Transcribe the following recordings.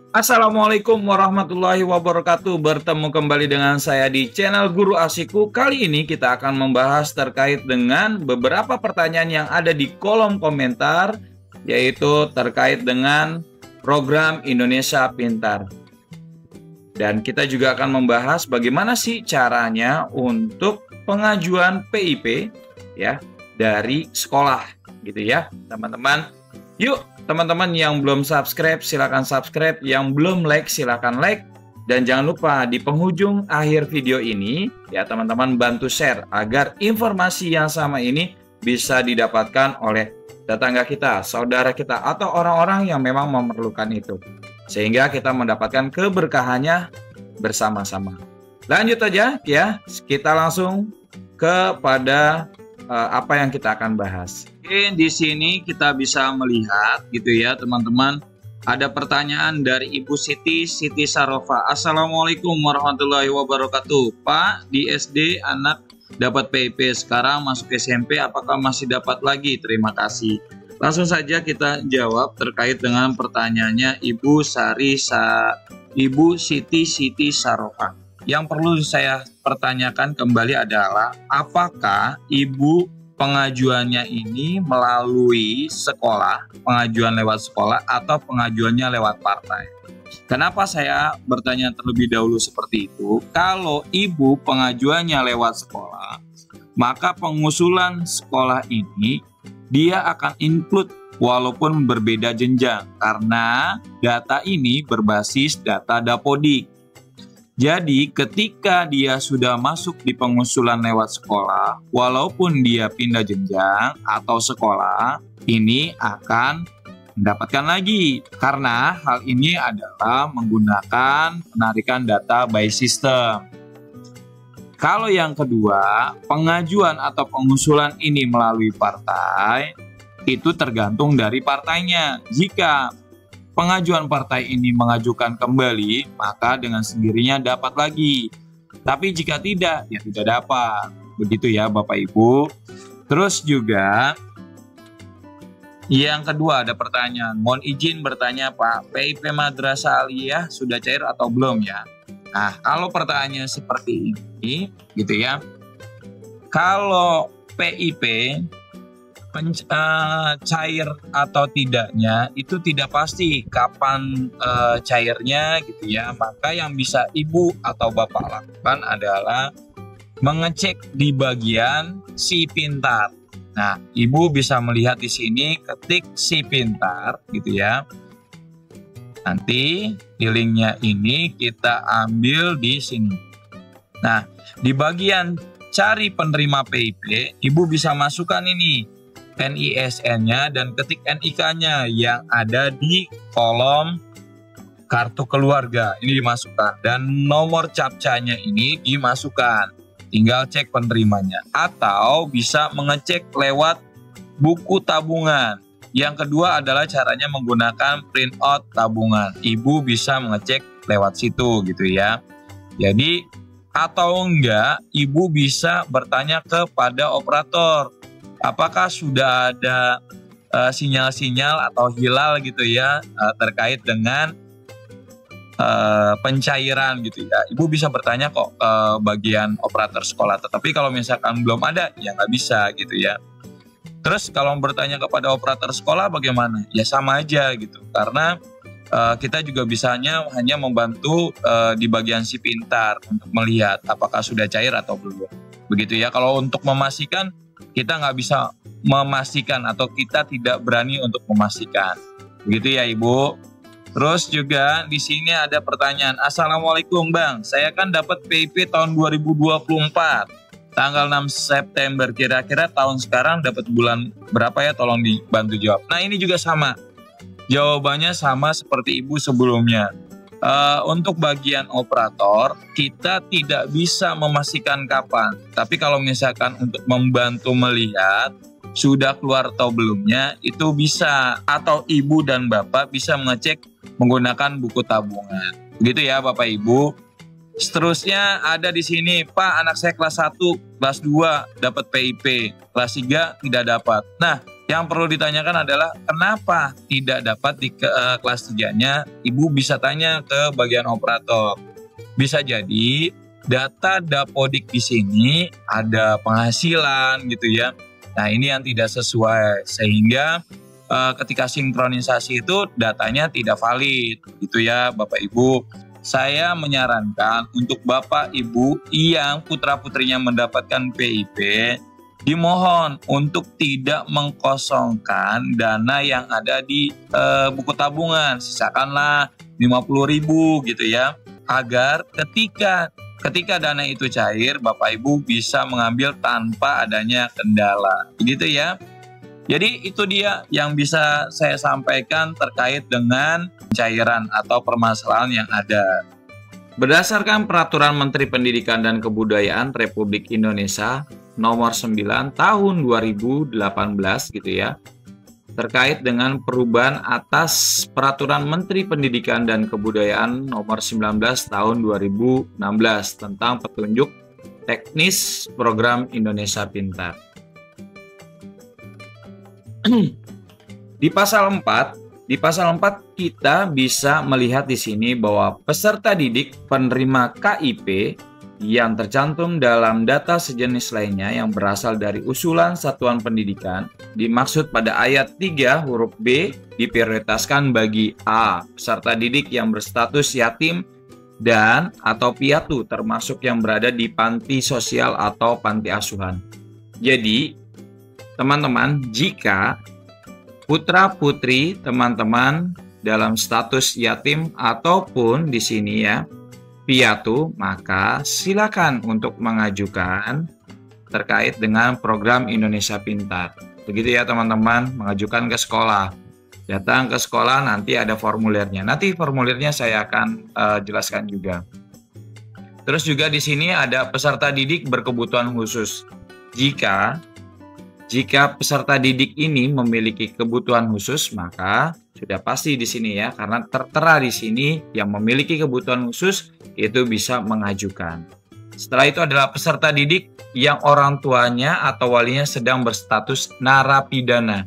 Assalamualaikum warahmatullahi wabarakatuh. Bertemu kembali dengan saya di channel Guru Asikku. Kali ini kita akan membahas terkait dengan beberapa pertanyaan yang ada di kolom komentar, yaitu terkait dengan program Indonesia Pintar. Dan kita juga akan membahas bagaimana sih caranya untuk pengajuan PIP ya dari sekolah gitu ya, teman-teman. Yuk, teman-teman yang belum subscribe, silakan subscribe. Yang belum like, silakan like. Dan jangan lupa di penghujung akhir video ini, ya teman-teman bantu share agar informasi yang sama ini bisa didapatkan oleh tetangga kita, saudara kita, atau orang-orang yang memang memerlukan itu. Sehingga kita mendapatkan keberkahannya bersama-sama. Lanjut aja ya, kita langsung kepada apa yang kita akan bahas. Oke, di sini kita bisa melihat gitu ya teman-teman. Ada pertanyaan dari Ibu Siti Sarofa. Assalamualaikum warahmatullahi wabarakatuh. Pak, di SD anak dapat PIP, sekarang masuk SMP, apakah masih dapat lagi? Terima kasih. Langsung saja kita jawab terkait dengan pertanyaannya Ibu Siti Sarofa. Yang perlu saya pertanyakan kembali adalah apakah Ibu pengajuannya ini melalui sekolah, pengajuan lewat sekolah atau pengajuannya lewat partai. Kenapa saya bertanya terlebih dahulu seperti itu? Kalau Ibu pengajuannya lewat sekolah, maka pengusulan sekolah ini dia akan include walaupun berbeda jenjang karena data ini berbasis data Dapodik. Jadi ketika dia sudah masuk di pengusulan lewat sekolah, walaupun dia pindah jenjang atau sekolah, ini akan mendapatkan lagi. Karena hal ini adalah menggunakan penarikan data by system. Kalau yang kedua, pengajuan atau pengusulan ini melalui partai, itu tergantung dari partainya. Jika pengajuan partai ini mengajukan kembali, maka dengan sendirinya dapat lagi. Tapi jika tidak, ya tidak dapat. Begitu ya Bapak Ibu. Terus juga yang kedua ada pertanyaan. Mohon izin bertanya Pak, PIP Madrasah Aliyah sudah cair atau belum ya? Nah, kalau pertanyaannya seperti ini, gitu ya. Kalau PIP cair atau tidaknya itu tidak pasti kapan cairnya gitu ya. Maka yang bisa Ibu atau Bapak lakukan adalah mengecek di bagian Si Pintar. Nah, Ibu bisa melihat di sini ketik Si Pintar gitu ya. Nanti di linknya ini kita ambil di sini. Nah, di bagian cari penerima PIP, Ibu bisa masukkan ini NISN-nya dan ketik NIK-nya yang ada di kolom kartu keluarga. Ini dimasukkan dan nomor captcha-nya ini dimasukkan. Tinggal cek penerimanya atau bisa mengecek lewat buku tabungan. Yang kedua adalah caranya menggunakan print out tabungan. Ibu bisa mengecek lewat situ gitu ya. Jadi atau enggak, Ibu bisa bertanya kepada operator. Apakah sudah ada sinyal-sinyal atau hilal gitu ya terkait dengan pencairan gitu ya. Ibu bisa bertanya kok bagian operator sekolah. Tetapi kalau misalkan belum ada, ya nggak bisa gitu ya. Terus kalau bertanya kepada operator sekolah bagaimana? Ya sama aja gitu. Karena kita juga bisanya hanya membantu di bagian Si Pintar untuk melihat apakah sudah cair atau belum. Begitu ya. Kalau untuk memastikan, kita nggak bisa memastikan atau kita tidak berani untuk memastikan. Begitu ya Ibu. Terus juga di sini ada pertanyaan. Assalamualaikum Bang, saya kan dapat PIP tahun 2024. Tanggal 6 September. Kira-kira tahun sekarang dapat bulan berapa ya? Tolong dibantu jawab. Nah ini juga sama. Jawabannya sama seperti Ibu sebelumnya. Untuk bagian operator, kita tidak bisa memastikan kapan. Tapi kalau misalkan untuk membantu melihat sudah keluar atau belumnya, itu bisa. Atau Ibu dan Bapak bisa mengecek menggunakan buku tabungan. Begitu ya Bapak Ibu. Seterusnya ada di sini, Pak anak saya kelas 1, kelas 2 dapat PIP, kelas 3 tidak dapat. Nah, Yang perlu ditanyakan adalah kenapa tidak dapat di kelas 3-nya, Ibu bisa tanya ke bagian operator. Bisa jadi data Dapodik di sini ada penghasilan gitu ya. Nah, ini yang tidak sesuai sehingga ketika sinkronisasi itu datanya tidak valid gitu ya Bapak Ibu. Saya menyarankan untuk Bapak Ibu yang putra-putrinya mendapatkan PIP, dimohon untuk tidak mengkosongkan dana yang ada di buku tabungan, sisakanlah 50.000 gitu ya, agar ketika dana itu cair, Bapak Ibu bisa mengambil tanpa adanya kendala, begitu ya. Jadi itu dia yang bisa saya sampaikan terkait dengan cairan atau permasalahan yang ada. Berdasarkan Peraturan Menteri Pendidikan dan Kebudayaan Republik Indonesia Nomor 9 Tahun 2018 gitu ya, terkait dengan perubahan atas Peraturan Menteri Pendidikan dan Kebudayaan Nomor 19 Tahun 2016 tentang petunjuk teknis program Indonesia Pintar. Di pasal 4 kita bisa melihat di sini bahwa peserta didik penerima KIP yang tercantum dalam data sejenis lainnya yang berasal dari usulan satuan pendidikan dimaksud pada ayat 3 huruf B diprioritaskan bagi A. Peserta didik yang berstatus yatim dan atau piatu termasuk yang berada di panti sosial atau panti asuhan. Jadi teman-teman, jika putra-putri teman-teman dalam status yatim ataupun di sini ya piatu, maka silakan untuk mengajukan terkait dengan program Indonesia Pintar. Begitu ya teman-teman, mengajukan ke sekolah. Datang ke sekolah, nanti ada formulirnya. Nanti formulirnya saya akan jelaskan juga. Terus juga di sini ada peserta didik berkebutuhan khusus. Jika peserta didik ini memiliki kebutuhan khusus, maka sudah pasti di sini ya, karena tertera di sini yang memiliki kebutuhan khusus itu bisa mengajukan. Setelah itu adalah peserta didik yang orang tuanya atau walinya sedang berstatus narapidana.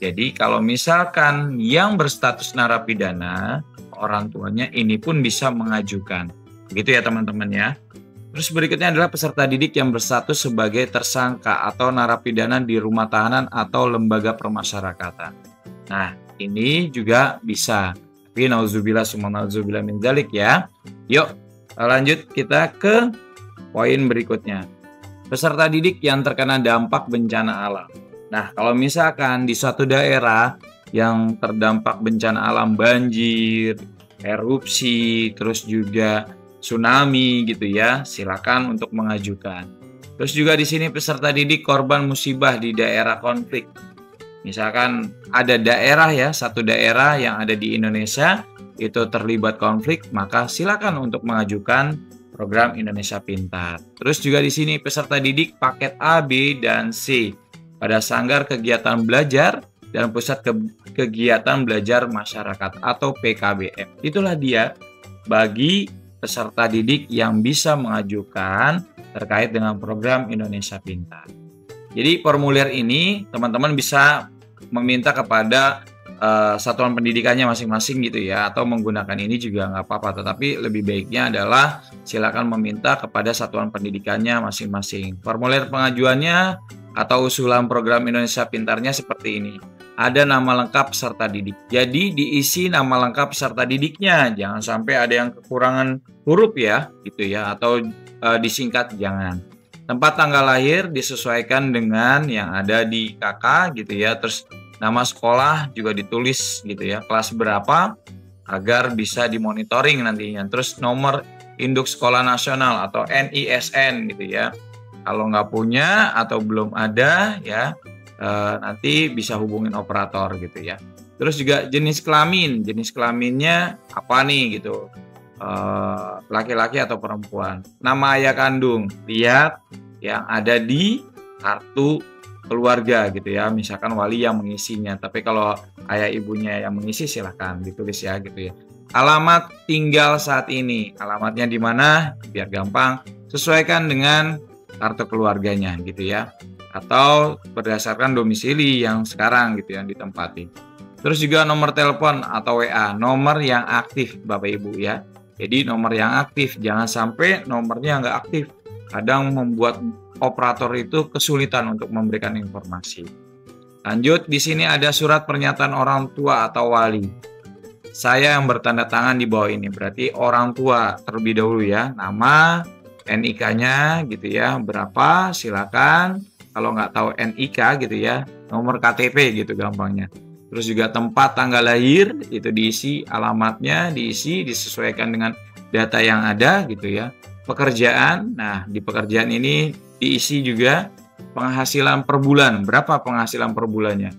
Jadi kalau misalkan yang berstatus narapidana, orang tuanya ini pun bisa mengajukan. Begitu ya teman-teman ya. Terus berikutnya adalah peserta didik yang berstatus sebagai tersangka atau narapidana di rumah tahanan atau lembaga permasyarakatan. Nah, ini juga bisa. Tapi nauzubillah summa nauzubillah min dzalik ya. Yuk, lanjut kita ke poin berikutnya. Peserta didik yang terkena dampak bencana alam. Nah, kalau misalkan di suatu daerah yang terdampak bencana alam banjir, erupsi, terus juga tsunami gitu ya, silakan untuk mengajukan. Terus juga di sini peserta didik korban musibah di daerah konflik. Misalkan ada daerah ya, satu daerah yang ada di Indonesia itu terlibat konflik, maka silakan untuk mengajukan program Indonesia Pintar. Terus juga di sini peserta didik paket A, B, dan C pada Sanggar Kegiatan Belajar dan Pusat Kegiatan Belajar Masyarakat atau PKBM. Itulah dia bagi peserta didik yang bisa mengajukan terkait dengan program Indonesia Pintar. Jadi formulir ini teman-teman bisa meminta kepada satuan pendidikannya masing-masing gitu ya, atau menggunakan ini juga nggak apa-apa, tetapi lebih baiknya adalah silakan meminta kepada satuan pendidikannya masing-masing. Formulir pengajuannya atau usulan program Indonesia Pintarnya seperti ini. Ada nama lengkap peserta didik. Jadi diisi nama lengkap peserta didiknya. Jangan sampai ada yang kekurangan huruf ya, gitu ya, atau disingkat jangan. Tempat tanggal lahir disesuaikan dengan yang ada di KK gitu ya. Terus nama sekolah juga ditulis gitu ya, kelas berapa agar bisa dimonitoring nantinya. Terus nomor induk sekolah nasional atau NISN gitu ya. Kalau nggak punya atau belum ada ya, nanti bisa hubungin operator gitu ya. Terus juga jenis kelaminnya apa nih gitu, laki-laki atau perempuan. Nama ayah kandung, lihat yang ada di kartu keluarga gitu ya, misalkan wali yang mengisinya. Tapi kalau ayah ibunya yang mengisi silahkan ditulis ya gitu ya. Alamat tinggal saat ini, alamatnya di mana biar gampang, sesuaikan dengan kartu keluarganya gitu ya. atau berdasarkan domisili yang sekarang gitu yang ditempati. Terus juga nomor telepon atau WA, nomor yang aktif Bapak Ibu ya. Jadi nomor yang aktif, jangan sampai nomornya nggak aktif. Kadang membuat operator itu kesulitan untuk memberikan informasi. Lanjut, di sini ada surat pernyataan orang tua atau wali. Saya yang bertanda tangan di bawah ini, berarti orang tua terlebih dahulu ya. Nama, NIK-nya gitu ya, berapa, silakan. Kalau nggak tahu NIK gitu ya, nomor KTP gitu gampangnya. Terus juga tempat tanggal lahir, itu diisi, alamatnya diisi, disesuaikan dengan data yang ada gitu ya. Pekerjaan, nah di pekerjaan ini diisi juga penghasilan per bulan, berapa penghasilan per bulannya.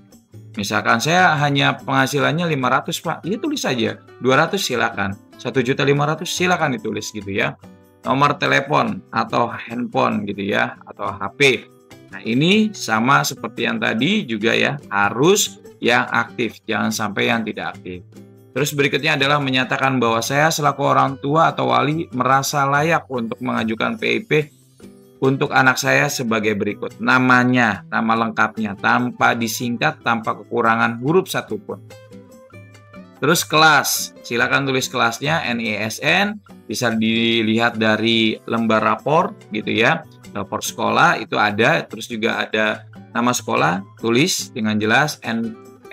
Misalkan saya hanya penghasilannya 500 Pak, ya tulis saja, 200 silakan, 1.500.000 silakan ditulis gitu ya. Nomor telepon atau handphone gitu ya, atau HP. Nah ini sama seperti yang tadi juga ya, harus yang aktif, jangan sampai yang tidak aktif. Terus berikutnya adalah menyatakan bahwa saya selaku orang tua atau wali merasa layak untuk mengajukan PIP untuk anak saya sebagai berikut. Namanya, nama lengkapnya, tanpa disingkat, tanpa kekurangan huruf satupun. Terus kelas, silakan tulis kelasnya, NISN, bisa dilihat dari lembar rapor gitu ya. Rapor sekolah itu ada, terus juga ada nama sekolah, tulis dengan jelas,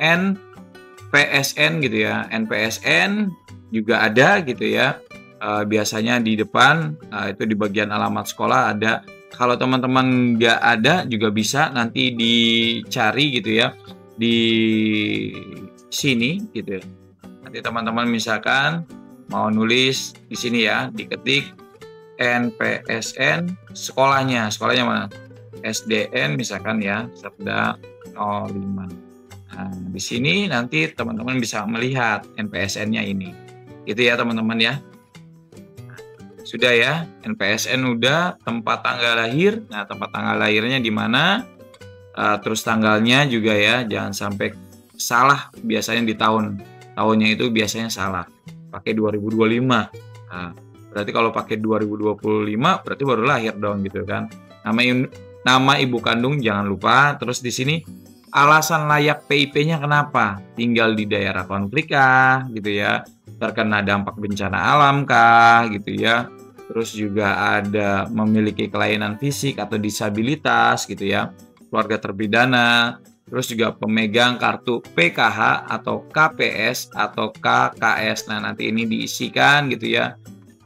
NPSN gitu ya, NPSN juga ada gitu ya. Biasanya di depan itu di bagian alamat sekolah ada. Kalau teman-teman nggak ada juga bisa nanti dicari gitu ya di sini gitu ya. Nanti teman-teman misalkan mau nulis di sini ya, diketik NPSN sekolahnya mana? SDN misalkan ya, Serda 05. Nah, di sini nanti teman-teman bisa melihat NPSN-nya ini. Gitu ya teman-teman ya. Sudah ya, NPSN udah, tempat tanggal lahir. Nah, tempat tanggal lahirnya di mana? Terus tanggalnya juga ya, jangan sampai salah biasanya di tahun. Tahunnya itu biasanya salah. Pakai 2025. Nah, berarti kalau pakai 2025 berarti baru lahir dong gitu kan. Nama ibu kandung jangan lupa. Terus di sini alasan layak PIP-nya kenapa? Tinggal di daerah konflik kah gitu ya, terkena dampak bencana alam kah gitu ya. Terus juga ada memiliki kelainan fisik atau disabilitas gitu ya, keluarga terpidana. Terus juga pemegang kartu PKH atau KPS atau KKS. Nah, nanti ini diisikan gitu ya.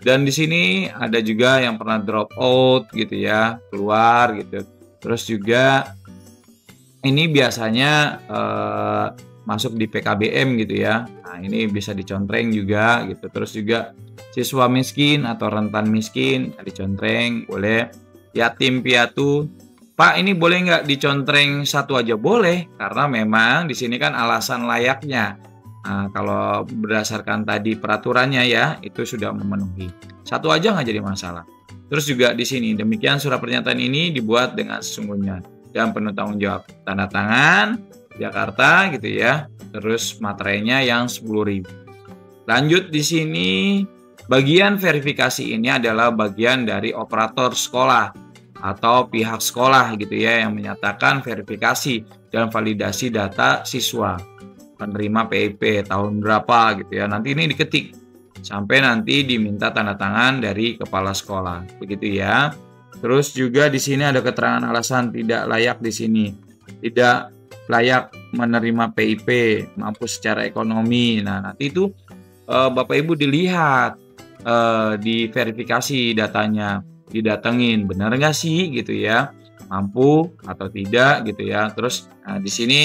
Dan di sini ada juga yang pernah drop out gitu ya, keluar gitu. Terus juga ini biasanya masuk di PKBM gitu ya. Nah, ini bisa dicontreng juga gitu. Terus juga siswa miskin atau rentan miskin dicontreng, boleh. Yatim piatu, Pak ini boleh nggak dicontreng satu aja? Boleh, karena memang di sini kan alasan layaknya. Nah, kalau berdasarkan tadi peraturannya ya, itu sudah memenuhi. Satu aja nggak jadi masalah. Terus juga di sini, demikian surat pernyataan ini dibuat dengan sesungguhnya dan penuh tanggung jawab. Tanda tangan, Jakarta gitu ya. Terus materainya yang 10.000. Lanjut di sini, bagian verifikasi ini adalah bagian dari operator sekolah atau pihak sekolah gitu ya, yang menyatakan verifikasi dan validasi data siswa penerima PIP tahun berapa gitu ya. Nanti ini diketik sampai nanti diminta tanda tangan dari kepala sekolah, begitu ya. Terus juga di sini ada keterangan alasan tidak layak di sini. Tidak layak menerima PIP, mampu secara ekonomi. Nah, nanti itu Bapak Ibu dilihat, diverifikasi datanya, didatengin benar nggak sih gitu ya, mampu atau tidak gitu ya. Terus di sini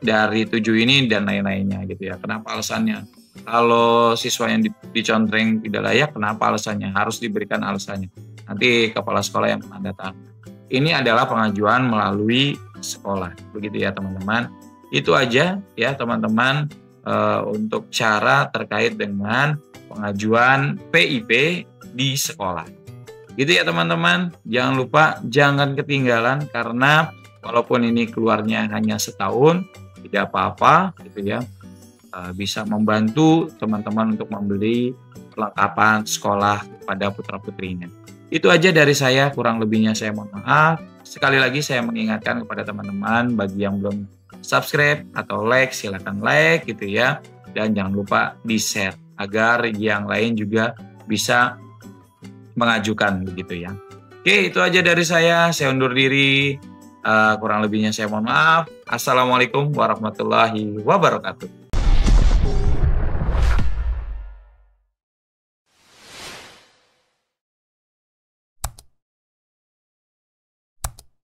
dari 7 ini dan lain-lainnya gitu ya. Kenapa alasannya? Kalau siswa yang dicontreng tidak layak, kenapa alasannya? Harus diberikan alasannya. Nanti kepala sekolah yang menandatangani. Ini adalah pengajuan melalui sekolah, begitu ya teman-teman. Itu aja ya teman-teman untuk cara terkait dengan pengajuan PIP di sekolah. Gitu ya teman-teman. Jangan lupa, jangan ketinggalan, karena walaupun ini keluarnya hanya setahun, tidak apa-apa gitu ya. Bisa membantu teman-teman untuk membeli perlengkapan sekolah pada putra-putrinya. Itu aja dari saya, kurang lebihnya saya mohon maaf. sekali lagi saya mengingatkan kepada teman-teman, bagi yang belum subscribe atau like, silakan like gitu ya. Dan jangan lupa di-share agar yang lain juga bisa mengajukan begitu ya. Oke, itu aja dari saya. Saya undur diri. Kurang lebihnya saya mohon maaf. Assalamualaikum warahmatullahi wabarakatuh.